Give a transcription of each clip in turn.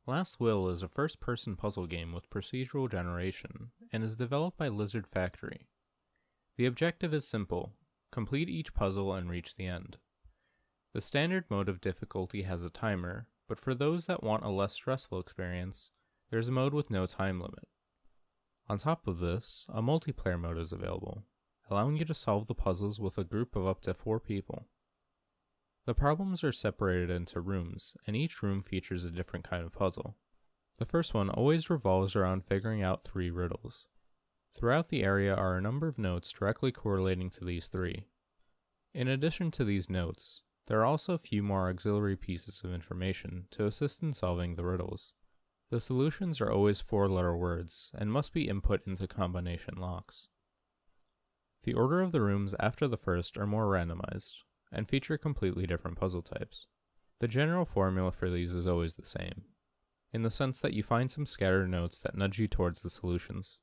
Last Will is a first-person puzzle game with procedural generation, and is developed by Lizard Factory. The objective is simple: complete each puzzle and reach the end. The standard mode of difficulty has a timer, but for those that want a less stressful experience, there's a mode with no time limit. On top of this, a multiplayer mode is available, allowing you to solve the puzzles with a group of up to 4 people. The problems are separated into rooms, and each room features a different kind of puzzle. The first one always revolves around figuring out 3 riddles. Throughout the area are a number of notes directly correlating to these 3. In addition to these notes, there are also a few more auxiliary pieces of information to assist in solving the riddles. The solutions are always 4-letter words, and must be input into combination locks. The order of the rooms after the first are more randomized, and feature completely different puzzle types. The general formula for these is always the same, in the sense that you find some scattered notes that nudge you towards the solutions.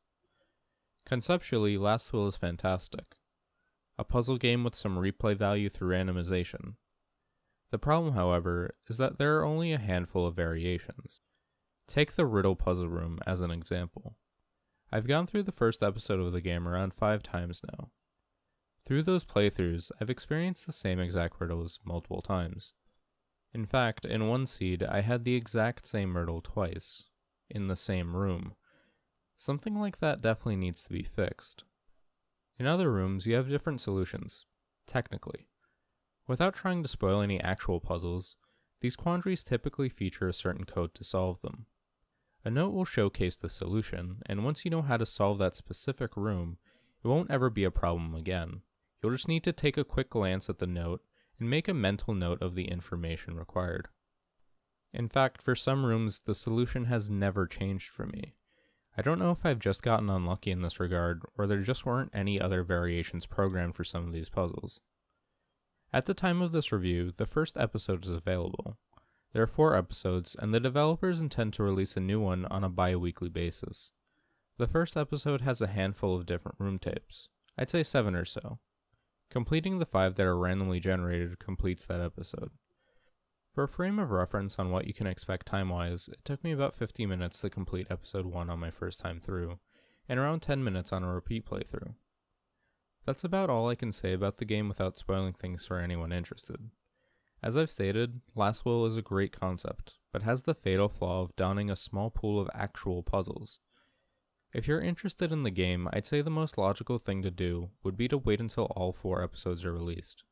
Conceptually, Last Will is fantastic. A puzzle game with some replay value through randomization. The problem, however, is that there are only a handful of variations. Take the riddle puzzle room as an example. I've gone through the first episode of the game around 5 times now. Through those playthroughs, I've experienced the same exact riddles multiple times. In fact, in one seed, I had the exact same riddle twice, in the same room. Something like that definitely needs to be fixed. In other rooms, you have different solutions, technically. Without trying to spoil any actual puzzles, these quandaries typically feature a certain code to solve them. A note will showcase the solution, and once you know how to solve that specific room, it won't ever be a problem again. You'll just need to take a quick glance at the note and make a mental note of the information required. In fact, for some rooms, the solution has never changed for me. I don't know if I've just gotten unlucky in this regard, or there just weren't any other variations programmed for some of these puzzles. At the time of this review, the first episode is available. There are 4 episodes, and the developers intend to release a new one on a bi-weekly basis. The first episode has a handful of different room types, I'd say 7 or so. Completing the 5 that are randomly generated completes that episode. For a frame of reference on what you can expect time-wise, it took me about 50 minutes to complete episode 1 on my first time through, and around 10 minutes on a repeat playthrough. That's about all I can say about the game without spoiling things for anyone interested. As I've stated, Last Will is a great concept, but has the fatal flaw of donning a small pool of actual puzzles. If you're interested in the game, I'd say the most logical thing to do would be to wait until all 4 episodes are released.